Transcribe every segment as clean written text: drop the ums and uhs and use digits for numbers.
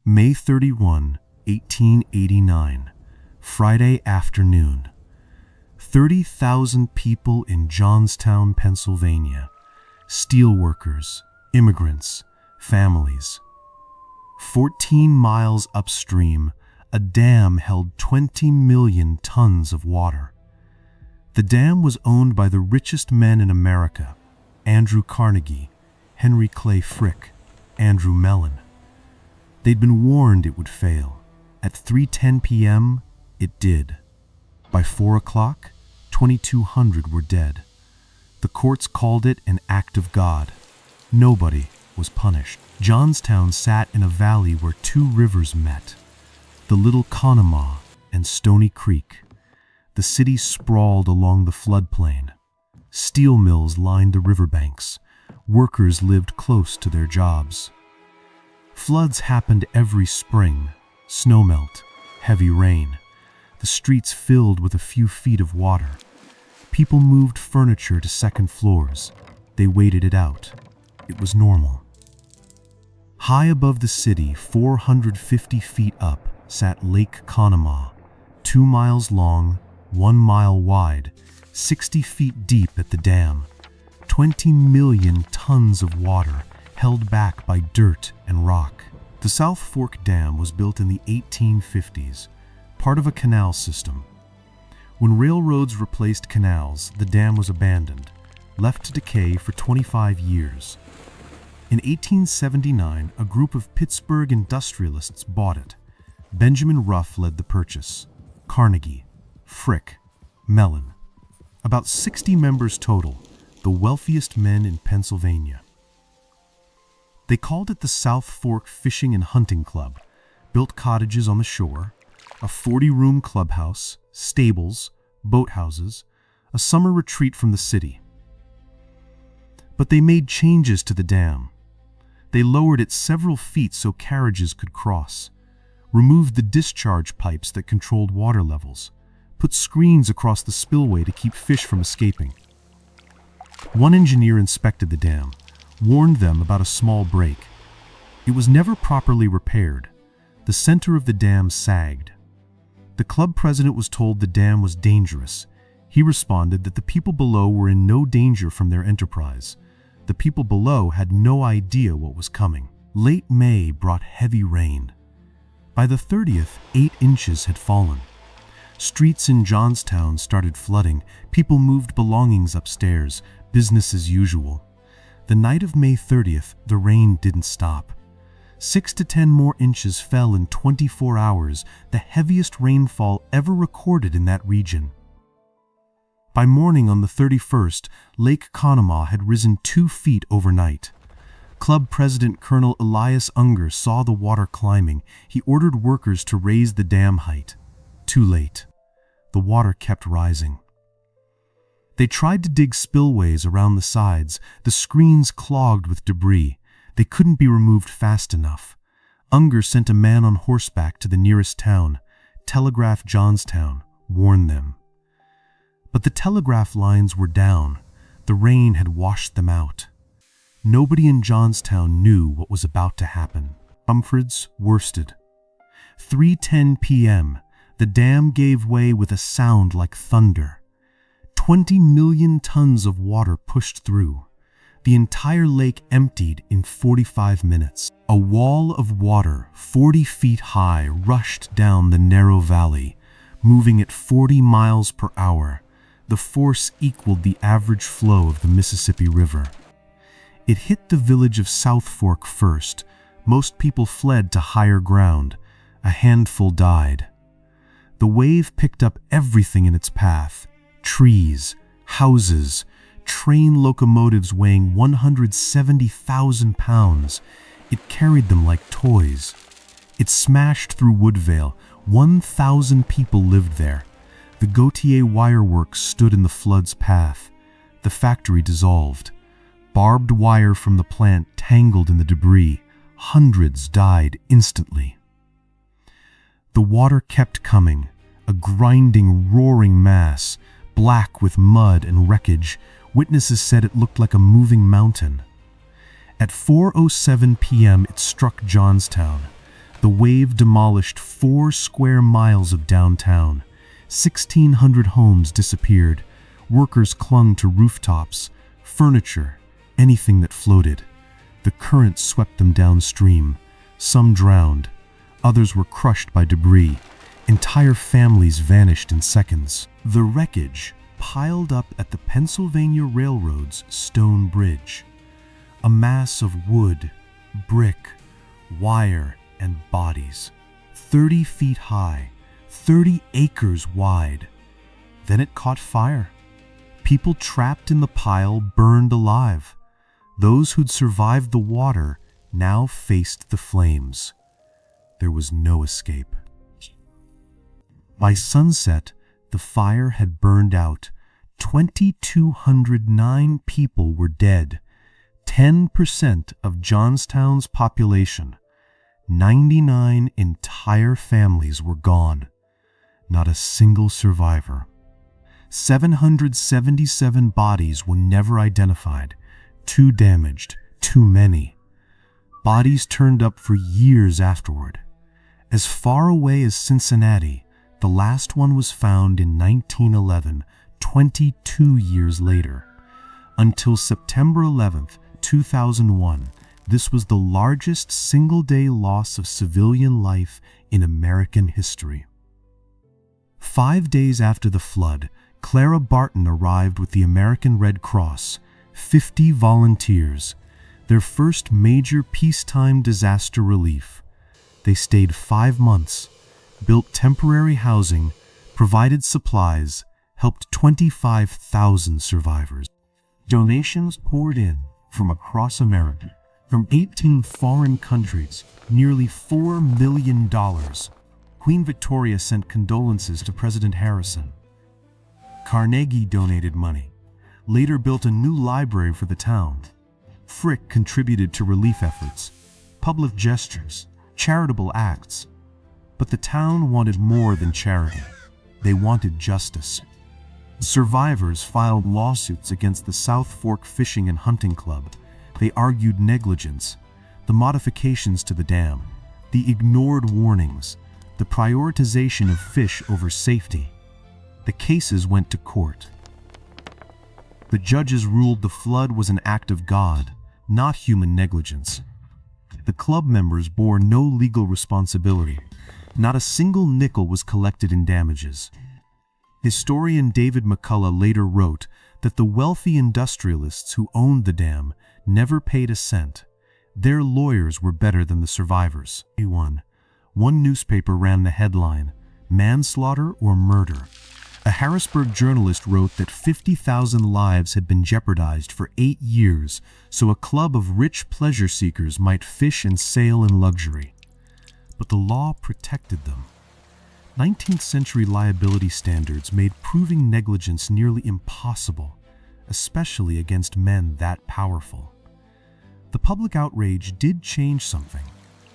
May 31, 1889, Friday afternoon. 30,000 people in Johnstown, Pennsylvania. Steelworkers, immigrants, families. 14 miles upstream, a dam held 20 million tons of water. The dam was owned by the richest men in America: Andrew Carnegie, Henry Clay Frick, Andrew Mellon. They'd been warned it would fail. At 3:10 p.m., it did. By 4 o'clock, 2,200 were dead. The courts called it an act of God. Nobody was punished. Johnstown sat in a valley where two rivers met, the Little Conemaugh and Stony Creek. The city sprawled along the floodplain. Steel mills lined the riverbanks. Workers lived close to their jobs. Floods happened every spring: snowmelt, heavy rain. The streets filled with a few feet of water. People moved furniture to second floors. They waited it out. It was normal. High above the city, 450 feet up, sat Lake Conemaugh, 2 miles long, 1 mile wide, 60 feet deep at the dam. 20 million tons of water held back by dirt and rock. The South Fork Dam was built in the 1850s, part of a canal system. When railroads replaced canals, the dam was abandoned, left to decay for 25 years. In 1879, a group of Pittsburgh industrialists bought it. Benjamin Ruff led the purchase. Carnegie, Frick, Mellon. About 60 members total, the wealthiest men in Pennsylvania. They called it the South Fork Fishing and Hunting Club, built cottages on the shore, a 40-room clubhouse, stables, boathouses, a summer retreat from the city. But they made changes to the dam. They lowered it several feet so carriages could cross, removed the discharge pipes that controlled water levels, put screens across the spillway to keep fish from escaping. One engineer inspected the dam, warned them about a small break. It was never properly repaired. The center of the dam sagged. The club president was told the dam was dangerous. He responded that the people below were in no danger from their enterprise. The people below had no idea what was coming. Late May brought heavy rain. By the 30th, 8 inches had fallen. Streets in Johnstown started flooding. People moved belongings upstairs, business as usual. The night of May 30th, the rain didn't stop. 6 to 10 more inches fell in 24 hours, the heaviest rainfall ever recorded in that region. By morning on the 31st, Lake Conemaugh had risen 2 feet overnight. Club President Colonel Elias Unger saw the water climbing. He ordered workers to raise the dam height. Too late. The water kept rising. They tried to dig spillways around the sides, the screens clogged with debris. They couldn't be removed fast enough. Unger sent a man on horseback to the nearest town, telegraph Johnstown, warn them. But the telegraph lines were down. The rain had washed them out. Nobody in Johnstown knew what was about to happen. Mumfords worsted. 3:10 p.m., the dam gave way with a sound like thunder. 20 million tons of water pushed through. The entire lake emptied in 45 minutes. A wall of water 40 feet high rushed down the narrow valley, moving at 40 miles per hour. The force equaled the average flow of the Mississippi River. It hit the village of South Fork first. Most people fled to higher ground. A handful died. The wave picked up everything in its path: trees, houses, train locomotives weighing 170,000 pounds. It carried them like toys. It smashed through Woodvale. 1,000 people lived there. The Gautier wire works stood in the flood's path. The factory dissolved. Barbed wire from the plant tangled in the debris. Hundreds died instantly. The water kept coming, a grinding, roaring mass, black with mud and wreckage. Witnesses said it looked like a moving mountain. At 4:07 p.m. it struck Johnstown. The wave demolished 4 square miles of downtown. 1,600 homes disappeared. Workers clung to rooftops, furniture, anything that floated. The current swept them downstream. Some drowned. Others were crushed by debris. Entire families vanished in seconds. The wreckage piled up at the Pennsylvania Railroad's Stone Bridge. A mass of wood, brick, wire, and bodies. 30 feet high, 30 acres wide. Then it caught fire. People trapped in the pile burned alive. Those who'd survived the water now faced the flames. There was no escape. By sunset, the fire had burned out. 2,209 people were dead. 10% of Johnstown's population. 99 entire families were gone. Not a single survivor. 777 bodies were never identified. Too damaged, too many. Bodies turned up for years afterward. As far away as Cincinnati, the last one was found in 1911, 22 years later. Until September 11th, 2001, this was the largest single-day loss of civilian life in American history. 5 days after the flood, Clara Barton arrived with the American Red Cross, 50 volunteers, their first major peacetime disaster relief. They stayed 5 months, built temporary housing, provided supplies, helped 25,000 survivors. Donations poured in from across America, from 18 foreign countries, nearly $4 million. Queen Victoria sent condolences to President Harrison. Carnegie donated money, later built a new library for the town. Frick contributed to relief efforts, public gestures, charitable acts. But the town wanted more than charity. They wanted justice. Survivors filed lawsuits against the South Fork Fishing and Hunting Club. They argued negligence, the modifications to the dam, the ignored warnings, the prioritization of fish over safety. The cases went to court. The judges ruled the flood was an act of God, not human negligence. The club members bore no legal responsibility. Not a single nickel was collected in damages. Historian David McCullough later wrote that the wealthy industrialists who owned the dam never paid a cent. Their lawyers were better than the survivors. One newspaper ran the headline, "Manslaughter or Murder." A Harrisburg journalist wrote that 50,000 lives had been jeopardized for 8 years so a club of rich pleasure seekers might fish and sail in luxury. But the law protected them. 19th century liability standards made proving negligence nearly impossible, especially against men that powerful. The public outrage did change something,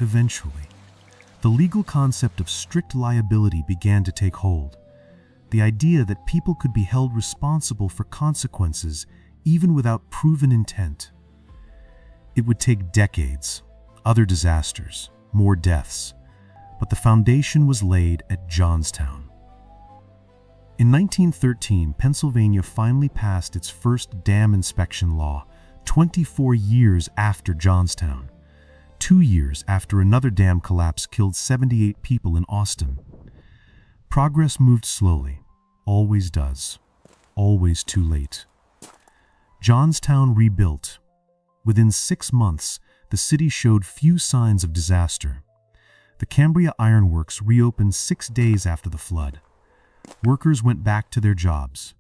eventually. The legal concept of strict liability began to take hold. The idea that people could be held responsible for consequences even without proven intent. It would take decades, other disasters, more deaths, but the foundation was laid at Johnstown. In 1913, Pennsylvania finally passed its first dam inspection law, 24 years after Johnstown. 2 years after another dam collapse killed 78 people in Austin. Progress moved slowly, always does, always too late. Johnstown rebuilt. Within 6 months, the city showed few signs of disaster. The Cambria Iron Works reopened 6 days after the flood. Workers went back to their jobs.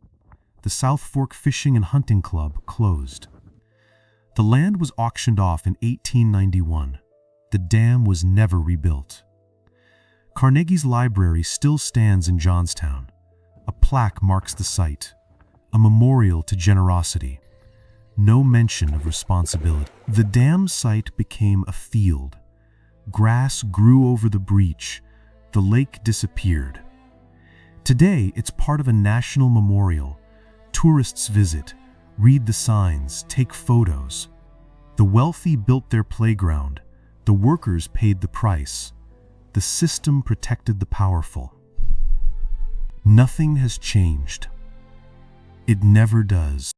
The South Fork Fishing and Hunting Club closed. The land was auctioned off in 1891. The dam was never rebuilt. Carnegie's library still stands in Johnstown. A plaque marks the site, a memorial to generosity. No mention of responsibility. The dam site became a field. Grass grew over the breach. The lake disappeared. Today, it's part of a national memorial. Tourists visit, read the signs, take photos. The wealthy built their playground. The workers paid the price. The system protected the powerful. Nothing has changed. It never does.